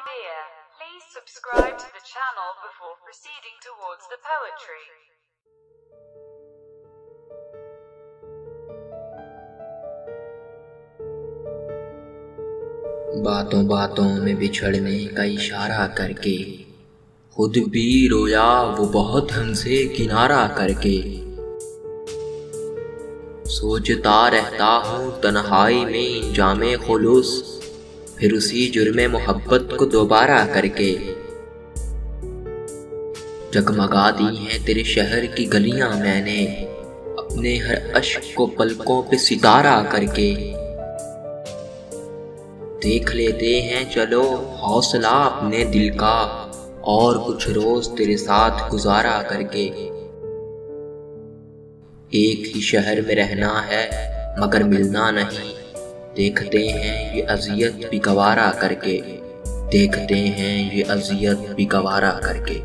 dear, please subscribe to the channel before proceeding towards the poetry. बातों बातों में बिछड़ने का इशारा करके खुद भी रोया वो बहुत हमसे किनारा करके। सोचता रहता हूँ तन्हाई में इंजामे खुलूस, फिर उसी जुर्मे मोहब्बत को दोबारा करके। जगमगा दी हैं तेरे शहर की गलियां मैंने, अपने हर अश्क को पलकों पे सितारा करके। देख लेते हैं चलो हौसला अपने दिल का, और कुछ रोज तेरे साथ गुजारा करके। एक ही शहर में रहना है मगर मिलना नहीं, देखते हैं ये अजियत भी गवारा करके। देखते हैं ये अजियत भी गवारा करके।